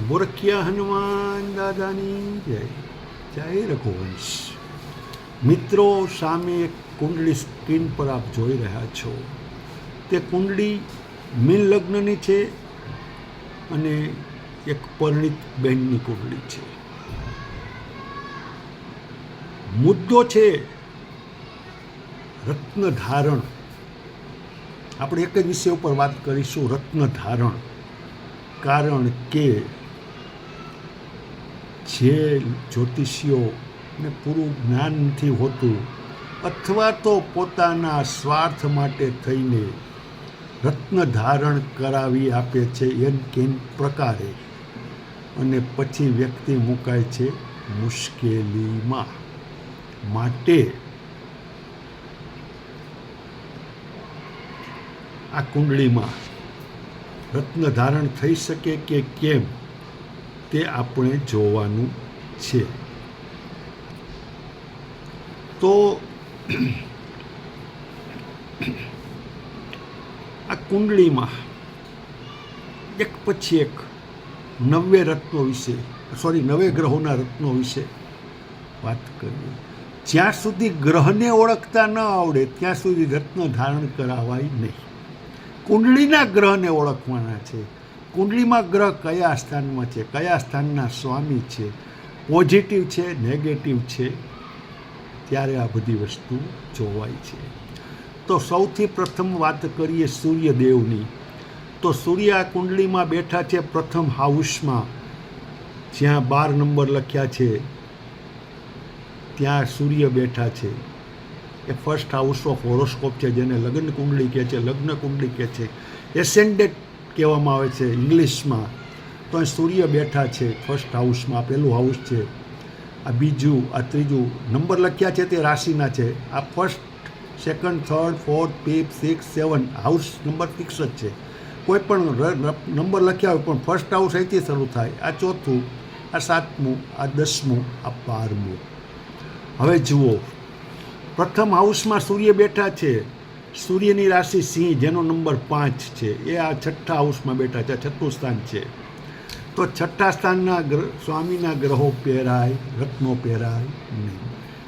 બોરખિયા હનુમાન દાદાની જય. જય રઘુવંશ. મિત્રો, સામે એક કુંડળી સ્ક્રીન પર આપ જોઈ રહ્યા છો. તે કુંડળી મીન લગ્નની છે અને એક પરિણીત બહેનની કુંડળી છે. મુદ્દો છે રત્ન ધારણ. આપણે એક જ વિષય ઉપર વાત કરીશું, રત્ન ધારણ. કારણ કે જે જ્યોતિષીઓને પૂરું જ્ઞાન નથી હોતું અથવા તો પોતાના સ્વાર્થ માટે થઈને રત્ન ધારણ કરાવી આપે છે એમ કેમ પ્રકારે, અને પછી વ્યક્તિ મુકાય છે મુશ્કેલીમાં. માટે આ કુંડળીમાં રત્ન ધારણ થઈ શકે કે કેમ તે આપણે જોવાનું છે. તો આ કુંડળીમાં એક પછી એક 90 રત્નો વિશે, સોરી 90 ગ્રહોના રત્નો વિશે વાત કરીએ. જ્યાં સુધી ગ્રહને ઓળખતા ન આવડે ત્યાં સુધી રત્ન ધારણ કરાવાય નહીં. કુંડળીના ગ્રહને ઓળખવાના છે. કુંડળીમાં ગ્રહ કયા સ્થાનમાં છે, કયા સ્થાનના સ્વામી છે, પોઝિટિવ છે, નેગેટિવ છે, ત્યારે આ બધી વસ્તુ જોવાય છે. તો સૌથી પ્રથમ વાત કરીએ સૂર્યદેવની. તો સૂર્ય આ કુંડળીમાં બેઠા છે પ્રથમ હાઉસમાં, જ્યાં 12 નંબર લખ્યા છે ત્યાં સૂર્ય બેઠા છે. એ ફર્સ્ટ હાઉસ ઓફ હોરોસ્કોપ છે, જેને લગ્ન કુંડળી કહે છે, લગ્ન કુંડળી કહે છે, એસેન્ડેડ કહેવામાં આવે છે ઇંગ્લિશમાં. તો અહીં સૂર્ય બેઠા છે ફર્સ્ટ હાઉસમાં. પહેલું હાઉસ છે, આ બીજું, આ ત્રીજું. નંબર લખ્યા છે તે રાશિના છે. આ first, second, third, fourth, fifth, 6, 7 house number fix જ છે. કોઈ પણ નંબર લખ્યા હોય પણ ફર્સ્ટ હાઉસ અહીંથી શરૂ થાય. આ ચોથું, આ 7મું, આ 10મું, આ 12મું. હવે જુઓ, પ્રથમ હાઉસમાં સૂર્ય બેઠા છે. સૂર્યની રાશિ સિંહ, જેનો નંબર 5 છે, એ આ છઠ્ઠા હાઉસમાં બેઠા છે. છઠ્ઠું સ્થાન છે. તો છઠ્ઠા સ્થાનના સ્વામીના ગ્રહો પહેરાય, રત્નો પહેરાય નહીં.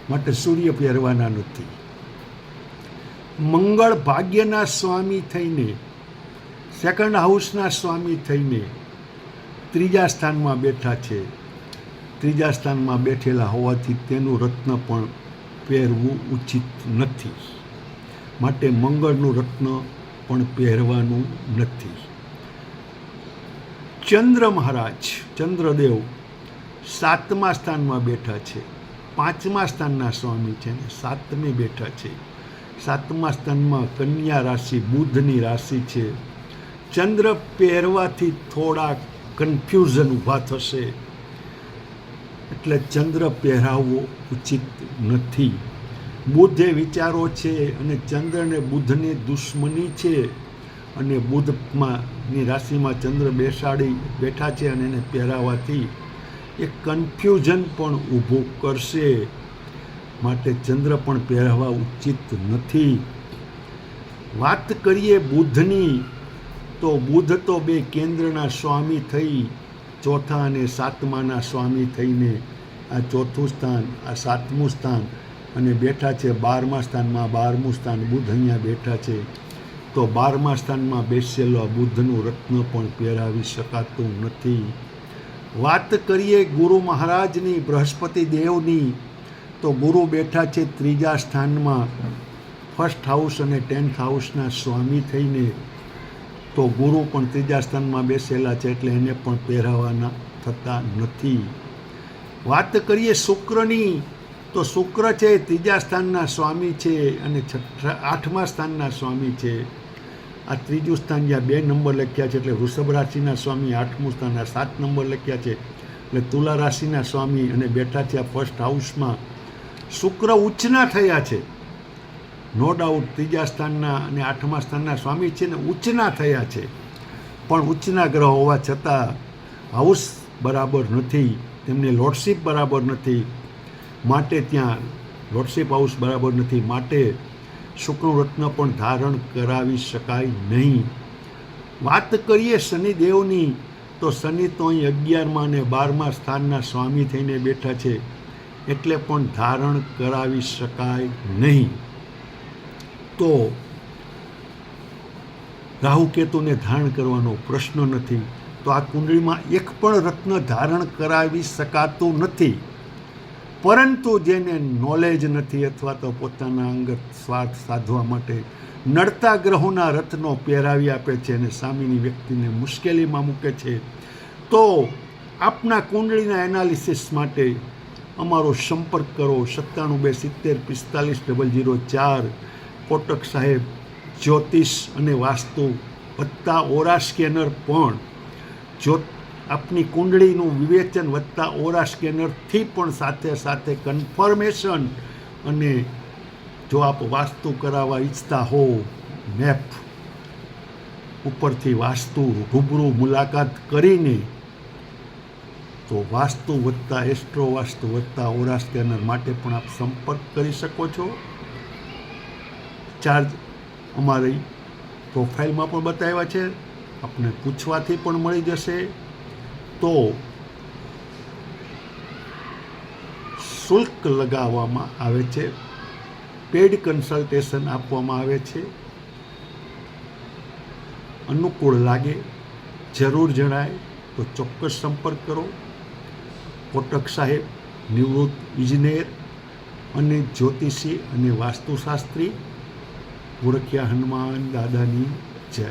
માટે સૂર્ય પહેરવાના નથી. મંગળ ભાગ્યના સ્વામી થઈને, સેકન્ડ હાઉસના સ્વામી થઈને ત્રીજા સ્થાનમાં બેઠા છે. ત્રીજા સ્થાનમાં બેઠેલા હોવાથી તેનું રત્ન પણ પહેરવું ઉચિત નથી. માટે મંગળનું રત્ન પણ પહેરવાનું નથી. ચંદ્ર મહારાજ, ચંદ્રદેવ 7મા સ્થાનમાં બેઠા છે. 5મા સ્થાનના સ્વામી છે ને 7મે બેઠા છે. 7મા સ્થાનમાં કન્યા રાશિ, બુધની રાશિ છે. ચંદ્ર પહેરવાથી થોડા કન્ફ્યુઝન ઊભા થશે, એટલે ચંદ્ર પહેરાવવો ઉચિત નથી. બુધે વિચારો છે અને ચંદ્ર અને બુધની દુશ્મની છે, અને બુધની રાશિમાં ચંદ્ર બેઠા છે અને એને પહેરાવાથી એ કન્ફ્યુઝન પણ ઊભું કરશે. માટે ચંદ્ર પણ પહેરવા ઉચિત નથી. વાત કરીએ બુધની, તો બુધ તો 2 કેન્દ્રના સ્વામી થઈ, ચોથા અને 7માના સ્વામી થઈને આ ચોથું સ્થાન, આ 7મું સ્થાન, અને બેઠા છે 12મા સ્થાનમાં. 12મું સ્થાન બુધ અહીંયા બેઠા છે. તો 12મા સ્થાનમાં બેસેલો બુધનું રત્ન પણ પહેરાવી શકાતું નથી. વાત કરીએ ગુરુ મહારાજની, બૃહસ્પતિ દેવની, તો ગુરુ બેઠા છે ત્રીજા સ્થાનમાં, ફર્સ્ટ હાઉસ અને 10th હાઉસના સ્વામી થઈને. તો ગુરુ પણ ત્રીજા સ્થાનમાં બેસેલા છે, એટલે એને પણ પહેરાવાના થતા નથી. વાત કરીએ શુક્રની, તો શુક્ર છે ત્રીજા સ્થાનના સ્વામી છે અને 8મા સ્થાનના સ્વામી છે. આ ત્રીજું સ્થાન, જ્યાં 2 નંબર લખ્યા છે એટલે વૃષભ રાશિના સ્વામી. 8મું સ્થાન, આ 7 નંબર લખ્યા છે એટલે તુલા રાશિના સ્વામી, અને બેઠા છે આ ફર્સ્ટ હાઉસમાં. શુક્ર ઉચ્ચના થયા છે, નો ડાઉટ. ત્રીજા સ્થાનના અને 8મા સ્થાનના સ્વામી છે ને ઉચ્ચના થયા છે, પણ ઉચ્ચના ગ્રહ હોવા છતાં હાઉસ બરાબર નથી, તેમની લોર્ડશિપ બરાબર નથી. માટે ત્યાં લોર્ડશિપ હાઉસ બરાબર નથી. માટે શુક્રનું રત્ન પણ ધારણ કરાવી શકાય નહીં. વાત કરીએ શનિદેવની, તો તો શનિ તો અહીં 11મા અને 12મા સ્થાનના સ્વામી થઈને બેઠા છે, એટલે પણ ધારણ કરાવી શકાય નહીં. તો રાહુ કેતુને ધારણ કરવાનો પ્રશ્ન નથી. તો આ કુંડળીમાં એક પણ રત્ન ધારણ કરાવી શકાતું નથી. પરંતુ જેને નોલેજ નથી અથવા તો પોતાના અંગત સ્વાર્થ સાધવા માટે નડતા ગ્રહોના રત્નો પહેરાવી આપે છે અને સામેની વ્યક્તિને મુશ્કેલીમાં મૂકે છે, તો આપના કુંડળીના એનાલિસિસ માટે અમારો સંપર્ક કરો 9727054004. કોટક સાહેબ જ્યોતિષ અને વાસ્તુ વત્તા ઓરા સ્કેનર પણ આપની કુંડળીનું વિવેચન વત્તા ઓરા સ્કેનરથી પણ સાથે સાથે કન્ફર્મેશન. અને જો આપ વાસ્તુ કરાવવા ઈચ્છતા હો, મેપ ઉપરથી વાસ્તુ રૂબરૂ મુલાકાત કરીને, તો વાસ્તુ વત્તા એસ્ટ્રો વાસ્તુ વત્તા ઓરા સ્કેનર માટે પણ આપ સંપર્ક કરી શકો છો. ચાર્જ અમારી પ્રોફાઇલમાં પણ બતાવ્યા છે, આપને પૂછવાથી પણ મળી જશે. તો શુલ્ક લગાવવામાં આવે છે, પેડ કન્સલ્ટેશન આપવામાં આવે છે. અનુકૂળ લાગે, જરૂર જણાય તો ચોક્કસ સંપર્ક કરો. કોટક સાહેબ નિવૃત્ત ઇજનેર અને જ્યોતિષી અને વાસ્તુશાસ્ત્રી. ઓળખ્યા હનુમાન દાદાની જય.